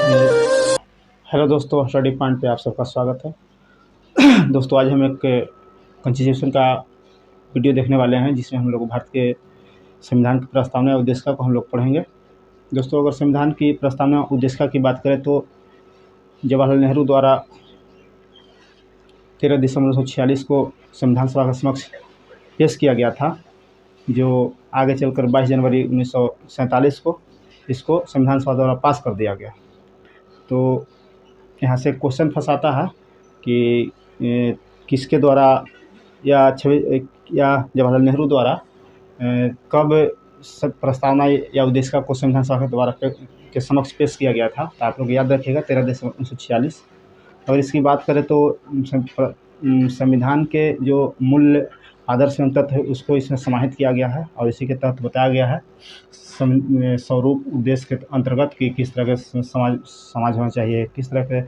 Hello दोस्तों, study point पे आप सबका स्वागत है। दोस्तों, आज हम एक कॉन्स्टिट्यूशन का वीडियो देखने वाले हैं जिसमें हम लोग भारत के संविधान की प्रस्तावना और उद्देशिका को हम लोग पढ़ेंगे। दोस्तों, अगर संविधान की प्रस्तावना और उद्देशिका की बात करें तो जवाहरलाल नेहरू द्वारा 13 दिसंबर 1946 को संविधान सभा के समक्ष पेश किया गया था, जो आगे चलकर 22 जनवरी 1947 को इसको संविधान सभा द्वारा पास कर दिया गया। तो यहाँ से क्वेश्चन फंसाता है कि किसके द्वारा या जवाहरलाल नेहरू द्वारा कब प्रस्तावना या उद्देशिका को संविधान सभा के द्वारा के समक्ष पेश किया गया था। तो आप लोग याद रखिएगा 13 दिसंबर 1946। और इसकी बात करें तो संविधान के जो मूल्य आदर्श एवं तत्व है उसको इसमें समाहित किया गया है और इसी के तहत बताया गया है स्वरूप उद्देश्य के अंतर्गत कि किस तरह के समाज होना चाहिए, किस तरह के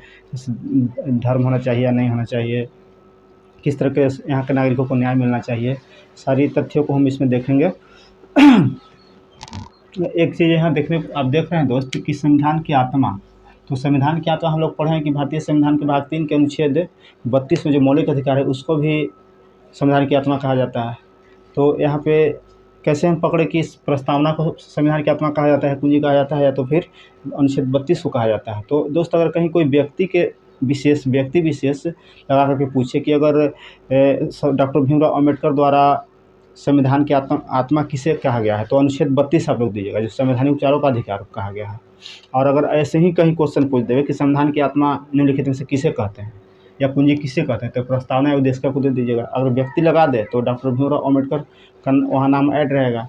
धर्म होना चाहिए या नहीं होना चाहिए, किस तरह के यहाँ के नागरिकों को न्याय मिलना चाहिए, सारी तथ्यों को हम इसमें देखेंगे। एक चीज़ यहाँ आप देख रहे हैं दोस्त कि संविधान की आत्मा, तो संविधान की आत्मा हम लोग पढ़े हैं कि भारतीय संविधान के भाग 3 के अनुच्छेद 32 में जो मौलिक अधिकार है उसको भी संविधान की आत्मा कहा जाता है। तो यहाँ पे कैसे हम पकड़े कि इस प्रस्तावना को संविधान की आत्मा कहा जाता है, कुंजी कहा जाता है या तो फिर अनुच्छेद 32 को कहा जाता है। तो दोस्त, अगर कहीं कोई व्यक्ति विशेष लगा करके पूछे कि अगर डॉक्टर भीमराव अम्बेडकर द्वारा संविधान की आत्मा किसे कहा गया है, तो अनुच्छेद 32 आप लोग दीजिएगा, जो संवैधानिक उपचारों का अधिकार कहा गया है। और अगर ऐसे ही कहीं क्वेश्चन पूछ देवे कि संविधान की आत्मा निम्नलिखित में से किसे कहते हैं या पूंजी किससे कहते हैं, तो प्रस्तावना या उद्देशिका को दे दीजिएगा। अगर व्यक्ति लगा दे तो डॉक्टर भीमराव अम्बेडकर का वहाँ नाम ऐड रहेगा,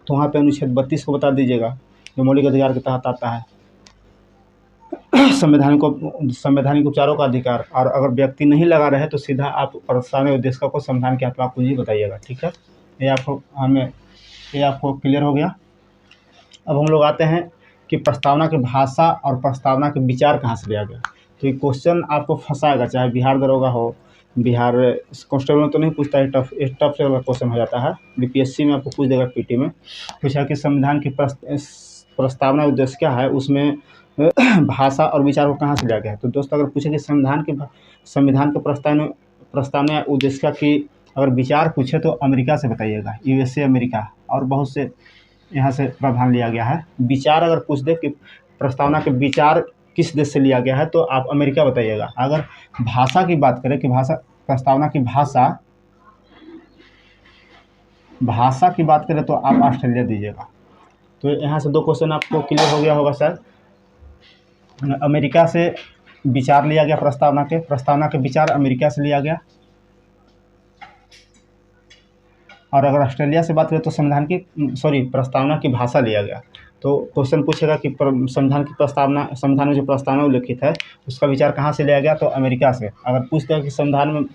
तो वहाँ पे अनुच्छेद 32 को बता दीजिएगा जो मौलिक अधिकार के तहत आता है, संवैधानिक उपचारों का अधिकार। और अगर व्यक्ति नहीं लगा रहे तो सीधा आप प्रस्तावना या उद्देशिका को संविधान की आत्मा पूंजी बताइएगा। ठीक है, ये आपको क्लियर हो गया। अब हम लोग आते हैं कि प्रस्तावना की भाषा और प्रस्तावना के विचार कहाँ से लिया गया। तो ये क्वेश्चन आपको फंसाएगा, चाहे बिहार दरोगा हो, बिहार कांस्टेबल में तो नहीं पूछता है, टफ लेवल का क्वेश्चन हो जाता है। बीपीएससी में आपको पूछ देगा, पीटी में पूछा कि संविधान की प्रस्तावना उद्देश्य क्या है, उसमें भाषा और विचार को कहाँ से लिया गया है। तो दोस्तों, अगर पूछे कि संविधान के प्रस्तावना या उद्देश्य की अगर विचार पूछे तो अमेरिका से बताइएगा, यूएसए अमेरिका, और बहुत से यहाँ से प्रावधान लिया गया है। विचार अगर पूछ दे कि प्रस्तावना के विचार किस देश से लिया गया है, तो आप अमेरिका बताइएगा। अगर भाषा की बात करें कि प्रस्तावना की भाषा की बात करें तो आप ऑस्ट्रेलिया दीजिएगा। तो यहाँ से 2 क्वेश्चन आपको क्लियर हो गया होगा सर। अमेरिका से विचार लिया गया, प्रस्तावना के विचार अमेरिका से लिया गया। और अगर ऑस्ट्रेलिया से बात करें तो प्रस्तावना की भाषा लिया गया। तो क्वेश्चन पूछेगा कि संविधान में जो प्रस्तावना उल्लिखित है उसका विचार कहाँ से लिया गया, तो अमेरिका से। अगर पूछते हैं कि संविधान में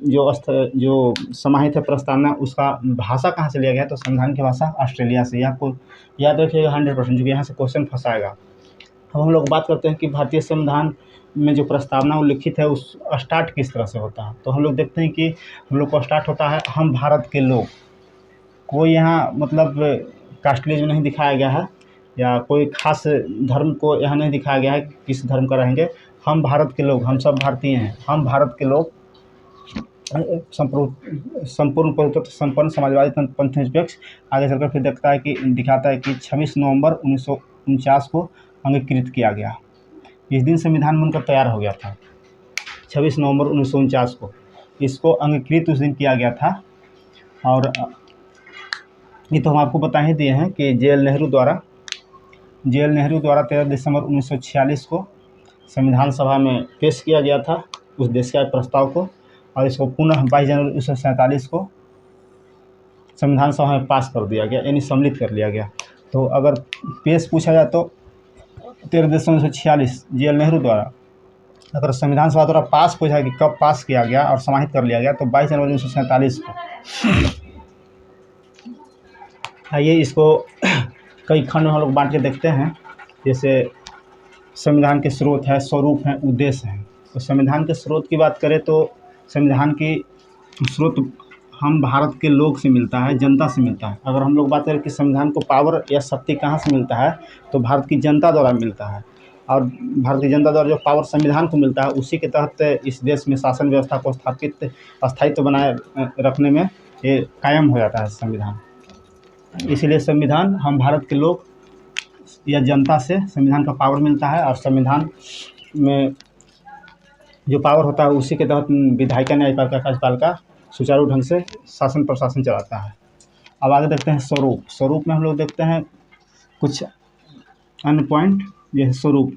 जो समाहित है प्रस्तावना उसका भाषा कहाँ से लिया गया, तो संविधान की भाषा ऑस्ट्रेलिया से। आपको याद रखिएगा 100%, जो कि यहाँ से क्वेश्चन फंसाएगा। अब हम लोग बात करते हैं कि भारतीय संविधान में जो प्रस्तावना उल्लिखित है उस स्टार्ट किस तरह से होता है। तो हम लोग देखते हैं कि हम लोग को स्टार्ट होता है हम भारत के लोग। कोई यहाँ मतलब कास्टलिज्म नहीं दिखाया गया है या कोई खास धर्म को यहाँ नहीं दिखाया गया है कि किस धर्म का रहेंगे। हम भारत के लोग, हम सब भारतीय हैं, हम भारत के लोग संपूर्ण समाजवादी पंथ निरपेक्ष। आगे चलकर फिर दिखाता है कि 26 नवंबर 1949 को अंगीकृत किया गया। इस दिन संविधान बनकर तैयार हो गया था, 26 नवंबर 1949 को इसको अंगीकृत उस दिन किया गया था। और ये तो हम आपको बता ही दिए हैं कि जे एल नेहरू द्वारा 13 दिसंबर 1946 को संविधान सभा में पेश किया गया था उस देश के प्रस्ताव को, और इसको पुनः 22 जनवरी 1947 को संविधान सभा में पास कर दिया गया, यानी सम्मिलित कर लिया गया। तो अगर पेश पूछा जाए तो 13 दिसंबर 1946 जे एल नेहरू द्वारा, अगर संविधान सभा द्वारा पास पूछा कि कब पास किया गया और समाहित कर लिया गया, तो 22 जनवरी 1947 को। आइए इसको कई खंड में हम लोग बांट के देखते हैं। जैसे संविधान के स्रोत है, स्वरूप है, उद्देश्य है। तो संविधान के स्रोत की बात करें तो संविधान की स्रोत हम भारत के लोग से मिलता है, जनता से मिलता है। अगर हम लोग बात करें कि संविधान को पावर या शक्ति कहाँ से मिलता है, तो भारत की जनता द्वारा मिलता है। और भारतीय जनता द्वारा जो पावर संविधान को मिलता है उसी के तहत इस देश में शासन व्यवस्था को स्थायित्व बनाए रखने में ये कायम हो जाता है संविधान। इसीलिए संविधान हम भारत के लोग या जनता से संविधान का पावर मिलता है, और संविधान में जो पावर होता है उसी के तहत विधायिका, न्यायपालिका, कार्यपालिका सुचारू ढंग से शासन प्रशासन चलाता है। अब आगे देखते हैं स्वरूप। स्वरूप में हम लोग देखते हैं कुछ अन्य पॉइंट। यह स्वरूप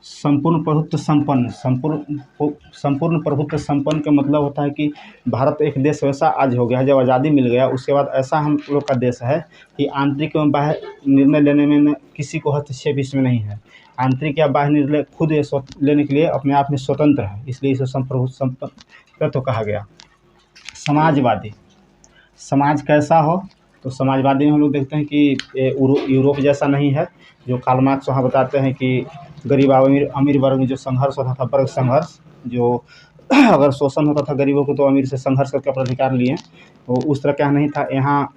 संपूर्ण प्रभुत्व संपन्न। संपूर्ण प्रभुत्व संपन्न का मतलब होता है कि भारत एक देश वैसा आज हो गया है, जब आज़ादी मिल गया उसके बाद ऐसा हम लोग का देश है कि आंतरिक एवं बाह्य निर्णय लेने में किसी को हस्तक्षेप इसमें नहीं है। आंतरिक या बाह्य निर्णय खुद ये लेने के लिए अपने आप में स्वतंत्र है, इसलिए इसे संप्रभुत्व कहा गया। समाजवादी। समाज कैसा हो, तो समाजवादी में हम लोग देखते हैं कि यूरोप जैसा नहीं है, जो कार्ल मार्क्स वहाँ बताते हैं कि गरीब अमीर वर्ग में जो संघर्ष होता था, वर्ग संघर्ष, जो अगर शोषण होता था गरीबों को तो अमीर से संघर्ष करके अपना अधिकार लिए, तो उस तरह का नहीं था। यहाँ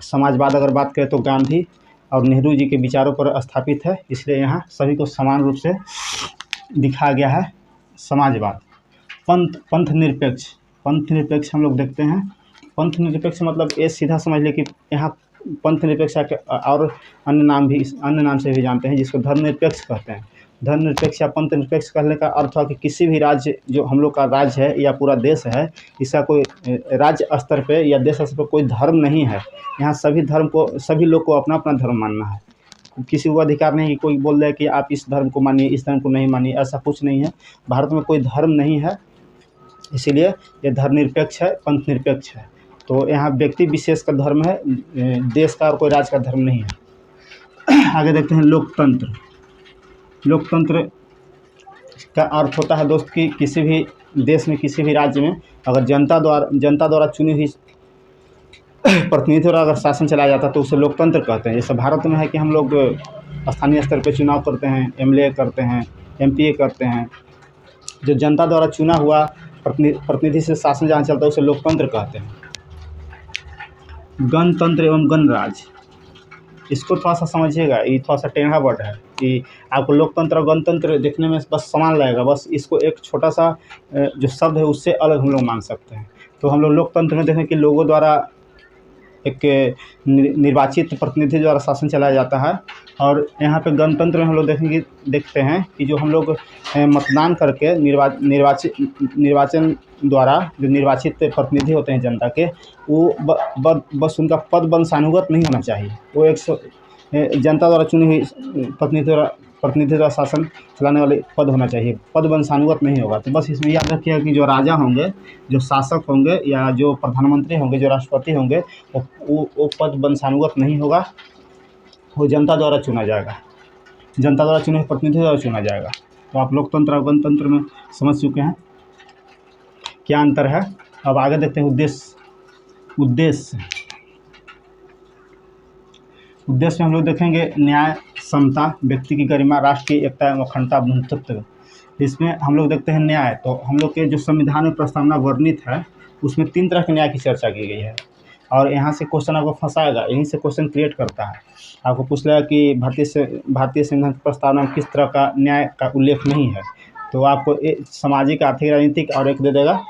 समाजवाद अगर बात करें तो गांधी और नेहरू जी के विचारों पर स्थापित है, इसलिए यहाँ सभी को समान रूप से दिखाया गया है समाजवाद। पंथ निरपेक्ष। पंथ निरपेक्ष हम लोग देखते हैं। पंथ निरपेक्ष मतलब ये सीधा समझ ले कि यहाँ पंथ निरपेक्ष और अन्य नाम से भी जानते हैं, जिसको धर्मनिरपेक्ष कहते हैं। धर्मनिरपेक्ष या पंथ निरपेक्ष कहने का अर्थ है कि किसी भी राज्य, जो हम लोग का राज्य है या पूरा देश है, इसका कोई राज्य स्तर पे या देश स्तर पर कोई धर्म नहीं है। यहाँ सभी लोग को अपना अपना धर्म मानना है। किसी को अधिकार नहीं कि कोई बोल रहा है कि आप इस धर्म को मानिए, इस धर्म को नहीं मानिए, ऐसा कुछ नहीं है। भारत में कोई धर्म नहीं है, इसीलिए ये धर्मनिरपेक्ष है, पंथ निरपेक्ष है। तो यहाँ व्यक्ति विशेष का धर्म है, देश का और कोई राज्य का धर्म नहीं है। आगे देखते हैं लोकतंत्र। लोकतंत्र का अर्थ होता है दोस्त कि किसी भी देश में, किसी भी राज्य में अगर जनता द्वारा चुनी हुई प्रतिनिधि द्वारा अगर शासन चलाया जाता है तो उसे लोकतंत्र कहते हैं। जैसे भारत में है कि हम लोग स्थानीय स्तर पर चुनाव करते हैं, एमएलए करते हैं, एमपीए करते हैं। जो जनता द्वारा चुना हुआ प्रतिनिधि से शासन जहाँ चलता है उसे लोकतंत्र कहते हैं। गणतंत्र एवं गणराज्य, इसको थोड़ा सा समझिएगा, ये थोड़ा सा टेढ़ा वर्ड है कि आपको लोकतंत्र और गणतंत्र देखने में बस समान लगेगा, बस इसको एक छोटा सा जो शब्द है उससे अलग हम लोग मान सकते हैं। तो हम लोग लोकतंत्र में देखें कि लोगों द्वारा एक निर्वाचित प्रतिनिधि द्वारा शासन चलाया जाता है, और यहाँ पे गणतंत्र में हम लोग देखते हैं कि जो हम लोग मतदान करके निर्वाचन द्वारा जो निर्वाचित प्रतिनिधि होते हैं जनता के, वो बस उनका पद वंशानुगत नहीं होना चाहिए। वो एक जनता द्वारा चुनी हुई प्रतिनिधि द्वारा शासन चलाने वाले पद होना चाहिए, पद वंशानुगत नहीं होगा। तो बस इसमें याद रखिएगा कि जो राजा होंगे, जो शासक होंगे, या जो प्रधानमंत्री होंगे, जो राष्ट्रपति होंगे, वो पद वंशानुगत नहीं होगा, वो जनता द्वारा चुना जाएगा, जनता द्वारा चुने प्रतिनिधि द्वारा चुना जाएगा। तो आप लोकतंत्र और गणतंत्र में समझ चुके हैं क्या अंतर है। अब आगे देखते हैं उद्देश्य में हम लोग देखेंगे न्याय, समता, व्यक्ति की गरिमा, राष्ट्र की एकता एवं अखंडता, बंधुत्व। इसमें हम लोग देखते हैं न्याय। तो हम लोग के जो संविधान में प्रस्तावना वर्णित है उसमें 3 तरह के न्याय की चर्चा की गई है, और यहाँ से क्वेश्चन आपको फंसाएगा, यहीं से क्वेश्चन क्रिएट करता है। आपको पूछ लेगा कि भारतीय संविधान की प्रस्तावना में किस तरह का न्याय का उल्लेख नहीं है, तो आपको सामाजिक, आर्थिक, राजनीतिक और एक दे देगा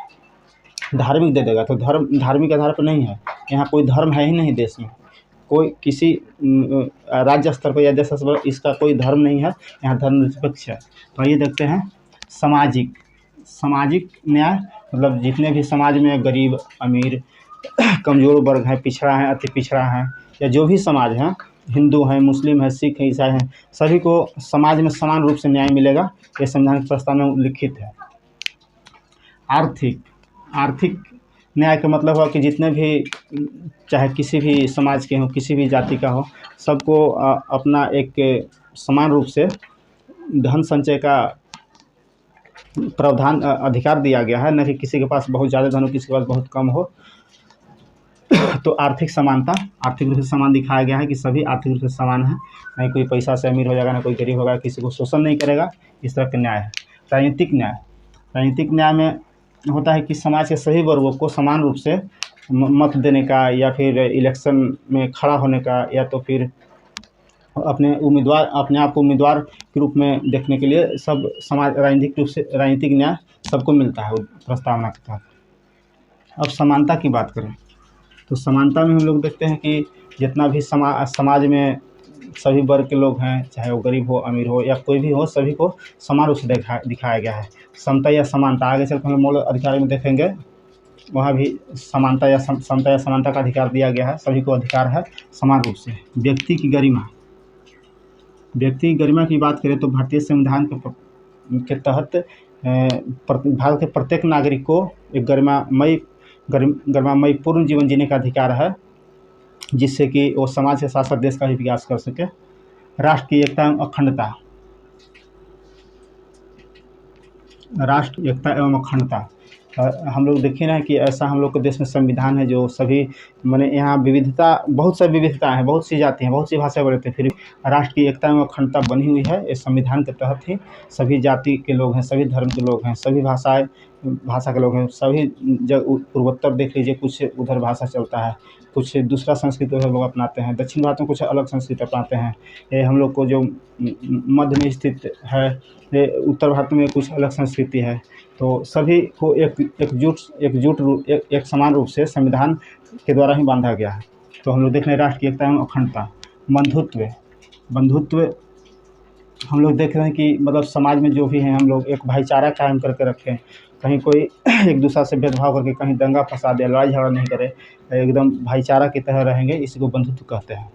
धार्मिक दे देगा। तो धार्मिक आधार पर नहीं है, यहाँ कोई धर्म है ही नहीं देश में, कोई किसी राज्य स्तर पर या देश स्तर पर इसका कोई धर्म नहीं है, यहाँ धर्मनिरपेक्ष है। तो ये देखते हैं सामाजिक न्याय, मतलब जितने भी समाज में गरीब, अमीर, कमज़ोर वर्ग है, पिछड़ा है, अति पिछड़ा है, या जो भी समाज है, हिंदू हैं, मुस्लिम है, सिख है, ईसाई हैं, सभी को समाज में समान रूप से न्याय मिलेगा, ये संविधान की प्रस्तावना में लिखित है। आर्थिक न्याय का मतलब हुआ कि जितने भी, चाहे किसी भी समाज के हों, किसी भी जाति का हो, सबको अपना एक समान रूप से धन संचय का प्रावधान अधिकार दिया गया है, न कि किसी के पास बहुत ज़्यादा धन हो, किसी के पास बहुत कम हो। तो आर्थिक समानता, आर्थिक रूप से समान दिखाया गया है कि सभी आर्थिक रूप से समान है, नहीं कोई पैसा से अमीर हो जाएगा, ना कोई गरीब होगा, किसी को शोषण नहीं करेगा, इस तरह का न्याय है। राजनीतिक न्याय में होता है कि समाज के सभी वर्गों को समान रूप से मत देने का, या फिर इलेक्शन में खड़ा होने का, या तो फिर अपने आप को उम्मीदवार के रूप में देखने के लिए सब समाज राजनीतिक रूप से राजनीतिक न्याय सबको मिलता है प्रस्तावना के तहत। अब समानता की बात करें तो समानता में हम लोग देखते हैं कि जितना भी समाज में सभी वर्ग के लोग हैं, चाहे वो गरीब हो अमीर हो या कोई भी हो, सभी को समान रूप से दिखाया गया है। समता या समानता आगे चलकर हम मौलिक अधिकार में देखेंगे, वहाँ भी समता या समानता का अधिकार दिया गया है। सभी को अधिकार है समान रूप से। व्यक्ति की गरिमा की बात करें तो भारतीय संविधान के तहत भारत के प्रत्येक नागरिक को एक गरिमामय पूर्ण जीवन जीने का अधिकार है, जिससे कि वो समाज के साथ साथ देश का भी विकास कर सके। राष्ट्र की एकता एवं अखंडता, राष्ट्र एकता एवं अखंडता हम लोग देखे ना कि ऐसा हम लोग के देश में संविधान है जो सभी माने यहाँ विविधता, बहुत सी विविधता है, बहुत सी जाति हैं, बहुत सी भाषाएं बोलते हैं, फिर राष्ट्र की एकता एवं अखंडता बनी हुई है। इस संविधान के तहत ही सभी जाति के लोग हैं, सभी धर्म के लोग हैं, सभी भाषा के लोग हैं। सभी पूर्वोत्तर देख लीजिए, कुछ उधर भाषा चलता है, कुछ दूसरा संस्कृति उधर लोग अपनाते हैं, दक्षिण भारत में कुछ अलग संस्कृति अपनाते हैं। ये हम लोग को जो मध्य में स्थित है, ये उत्तर भारत में कुछ अलग संस्कृति है। तो सभी को एक समान रूप से संविधान के द्वारा ही बांधा गया है। तो हम लोग देख रहे हैं राष्ट्र की एकता एवं अखंडता। बंधुत्व हम लोग देख रहे हैं कि मतलब समाज में जो भी हैं, हम लोग एक भाईचारा कायम करके रखें, कहीं कोई एक दूसरे से भेदभाव करके कहीं दंगा फसाद या लड़ाई झगड़ा नहीं करे, एकदम भाईचारा की तरह रहेंगे, इसी को बंधुत्व कहते हैं।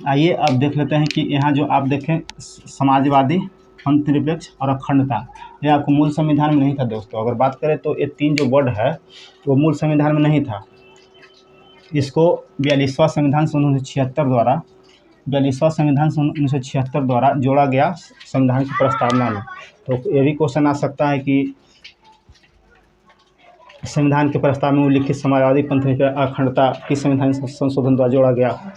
आइए अब देख लेते हैं कि यहाँ जो आप देखें समाजवादी, पंथनिरपेक्ष और अखंडता, ये आपको मूल संविधान में नहीं था दोस्तों। अगर बात करें तो ये तीन जो वर्ड है वो मूल संविधान में नहीं था। इसको 42वां संविधान सन 1976 द्वारा जोड़ा गया संविधान की प्रस्तावना में। तो ये भी क्वेश्चन आ सकता है कि संविधान के प्रस्ताव में उल्लिखित समाजवादी, पंथनिरपेक्ष, अखंडता किस संविधान संशोधन द्वारा जोड़ा गया।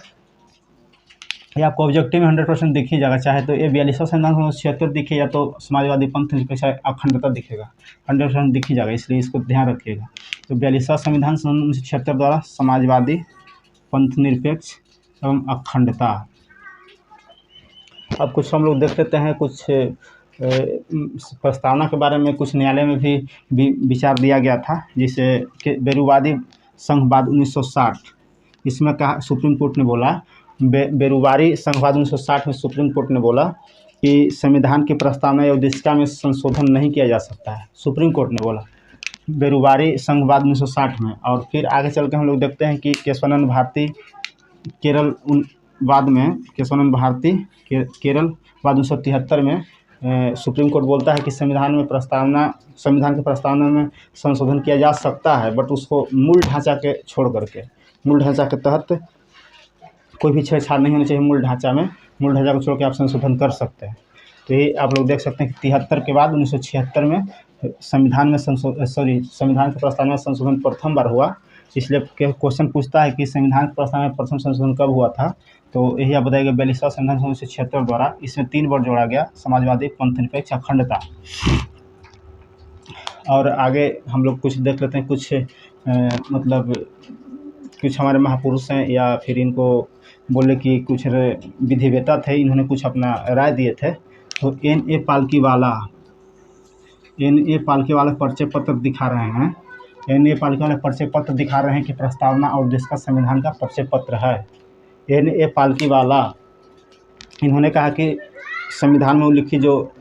ये आपको ऑब्जेक्टिव में 100% दिख ही जाएगा, चाहे तो ये 42वां संविधान 1976 दिखे या तो समाजवादी, पंथनिरपेक्ष, अखंडता दिखेगा, 100% दिख ही जाएगा, इसलिए इसको ध्यान रखिएगा। तो 42वां संविधान सन 1976 द्वारा समाजवादी, पंथनिरपेक्ष एवं अखंडता। अब कुछ हम लोग देख लेते हैं, कुछ प्रस्तावना के बारे में कुछ न्यायालय में भी विचार दिया गया था, जिसे बेरुवादी संघवाद 1960, इसमें कहा सुप्रीम कोर्ट ने बोला, बेरुवारी संघवाद 1960 में सुप्रीम कोर्ट ने बोला कि संविधान की प्रस्तावना या उद्देशिका में संशोधन नहीं किया जा सकता है। सुप्रीम कोर्ट ने बोला बेरुवारी संघवाद 1960 में। और फिर आगे चल के हम लोग देखते हैं कि केशवानंद भारती केरलवाद में, केशवानंद भारती केरलवाद 1973 में सुप्रीम कोर्ट बोलता है कि संविधान के प्रस्तावना में संशोधन किया जा सकता है, बट उसको मूल ढांचा के छोड़ करके, मूल ढांचा के तहत कोई भी छेड़छाड़ नहीं होनी चाहिए। मूल ढांचा को छोड़ के आप संशोधन कर सकते हैं। तो ये आप लोग देख सकते हैं कि 73 के बाद 1976 में संविधान के प्रस्तावना में संशोधन प्रथम बार हुआ। इसलिए क्वेश्चन पूछता है कि संविधान के प्रस्तावना में प्रथम संशोधन कब हुआ था, तो यही आप बताइएगा 42वां संविधान 1976 द्वारा। इसमें 3 वर्ड जोड़ा गया, समाजवादी, पंथनिरपेक्ष, अखंडता। और आगे हम लोग कुछ देख लेते हैं, कुछ हमारे महापुरुष हैं या फिर इनको बोले कि कुछ विधिवेता थे, इन्होंने कुछ अपना राय दिए थे। तो N.A. पालकी वाला परिचय पत्र दिखा रहे हैं। N.A. पालकी वाला परिचय पत्र दिखा रहे हैं कि प्रस्तावना और देश का संविधान का परिचय पत्र है। N.A. पालकी वाला इन्होंने कहा कि संविधान में उल्लिखित जो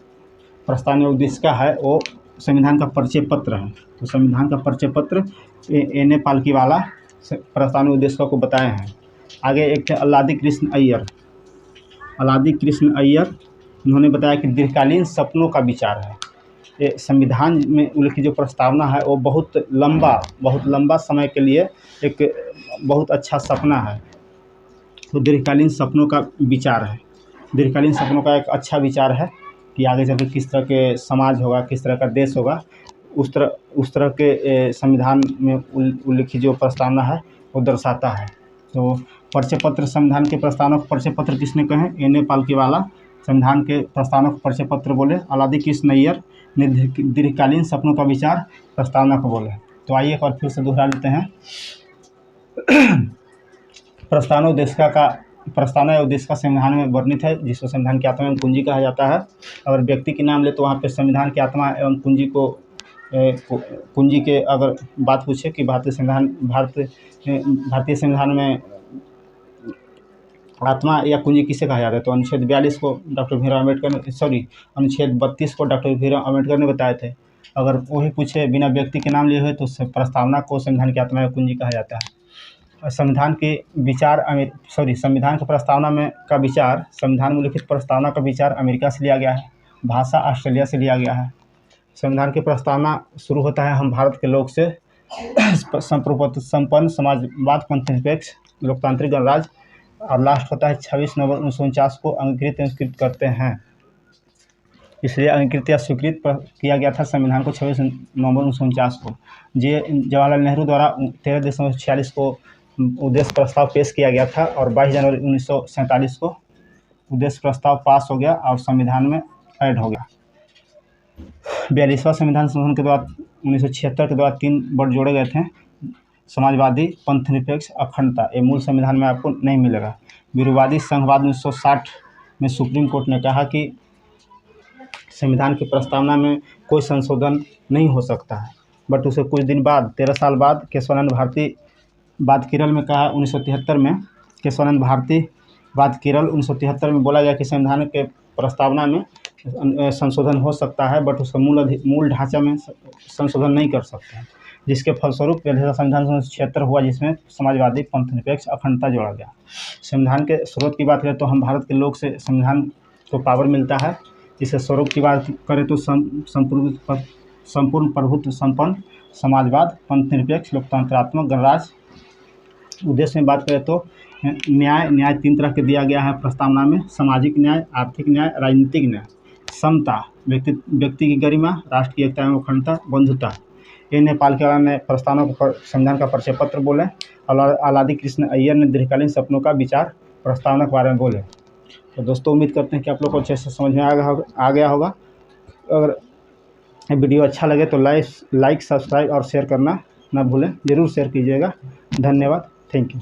प्रस्तावना उद्देशिका है वो संविधान का परिचय पत्र है। तो संविधान का परिचय पत्र N.A. पालकी वाला प्रस्तावना उद्देशिका को बताए हैं। आगे एक थे अल्लादी कृष्ण अय्यर, इन्होंने बताया कि दीर्घकालीन सपनों का विचार है। ये संविधान में उल्लिखित जो प्रस्तावना है वो बहुत लंबा समय के लिए एक बहुत अच्छा सपना है। तो दीर्घकालीन सपनों का विचार है, दीर्घकालीन सपनों का एक अच्छा विचार है कि आगे चलकर किस तरह के समाज होगा, किस तरह का देश होगा, उस तरह के संविधान में उल्लिखित जो प्रस्तावना है वो दर्शाता है। तो परिचय पत्र, संविधान के प्रस्तावना को परिचय पत्र किसने कहे? N.A. पालकी वाला संविधान के प्रस्तावना को परिचय पत्र बोले। अल्लादी कृष्ण अय्यर ने दीर्घकालीन सपनों का विचार प्रस्तावना को बोले। तो आइए एक बार फिर से दोहरा लेते हैं। प्रस्तावना उद्देशिका का प्रस्तावना या उद्देश्य का संविधान में वर्णित है, जिसको संविधान की आत्मा एवं कुंजी कहा जाता है। अगर व्यक्ति के नाम ले तो वहाँ पे संविधान की आत्मा एवं कुंजी को कुंजी के अगर बात पूछे कि भारतीय संविधान में आत्मा या कुंजी किसे कहा जाता है, तो अनुच्छेद 42 को डॉक्टर भीमराव अम्बेडकर ने अनुच्छेद 32 को डॉक्टर भीमराव अम्बेडकर ने बताए थे। अगर वही पूछे बिना व्यक्ति के नाम लिए हुए तो प्रस्तावना को संविधान की आत्मा या कुंजी कहा जाता है। संविधान के विचार संविधान की प्रस्तावना में का विचार संविधान में उल्लिखित प्रस्तावना का विचार अमेरिका से लिया गया है, भाषा ऑस्ट्रेलिया से लिया गया है। संविधान की प्रस्तावना शुरू होता है हम भारत के लोग से संप्रभुत्व संपन्न समाजवाद पंथनिरपेक्ष लोकतांत्रिक गणराज्य, और लास्ट होता है 26 नवंबर 1949 को अंगीकृत एवं स्वीकृत करते हैं। इसलिए अंगीकृत या स्वीकृत किया गया था संविधान को 26 नवंबर 1949 को। जवाहरलाल नेहरू द्वारा 13 दिसंबर 1946 को उद्देश्य प्रस्ताव पेश किया गया था और 22 जनवरी 1947 को उद्देश्य प्रस्ताव पास हो गया और संविधान में ऐड हो गया। 42वां संविधान संशोधन के बाद 1976 के बाद 3 वर्ड जोड़े गए थे, समाजवादी, पंथनिरपेक्ष, अखंडता। ये मूल संविधान में आपको नहीं मिलेगा। विरुवादी संघवाद 1960 में सुप्रीम कोर्ट ने कहा कि संविधान की प्रस्तावना में कोई संशोधन नहीं हो सकता है, बट उसे कुछ दिन बाद 13 साल बाद केशवानंद भारती बात केरल में कहा 1973 में। केशवानंद भारती बात केरल 1973 में बोला गया कि संविधान के प्रस्तावना में संशोधन हो सकता है, बट उसका मूल ढांचा में संशोधन नहीं कर सकते हैं, जिसके फलस्वरूप संविधान 1976 हुआ, जिसमें समाजवादी, पंथनिरपेक्ष, अखंडता जोड़ा गया। संविधान के स्रोत की बात करें तो हम भारत के लोग से संविधान को पावर मिलता है। इसे स्वरूप की बात करें तो संपूर्ण प्रभुत्व संपन्न समाजवाद पंथनिरपेक्ष लोकतंत्रात्मक गणराज्य। उद्देश्य में बात करें तो न्याय 3 तरह के दिया गया है प्रस्तावना में: सामाजिक न्याय, आर्थिक न्याय, राजनीतिक न्याय, समता, व्यक्ति की गरिमा, राष्ट्र की एकता एवं अखंडता, बंधुता। ये नेपाल के ने प्रस्तावना को संविधान का परिचय पत्र बोले और आलादी कृष्ण अय्यर ने दीर्घकालीन सपनों का विचार प्रस्तावना के बारे में बोले। तो दोस्तों उम्मीद करते हैं कि आप लोग को अच्छे से समझ में आ गया होगा। अगर वीडियो अच्छा लगे तो लाइक, सब्सक्राइब और शेयर करना ना भूलें। ज़रूर शेयर कीजिएगा। धन्यवाद। Thank you.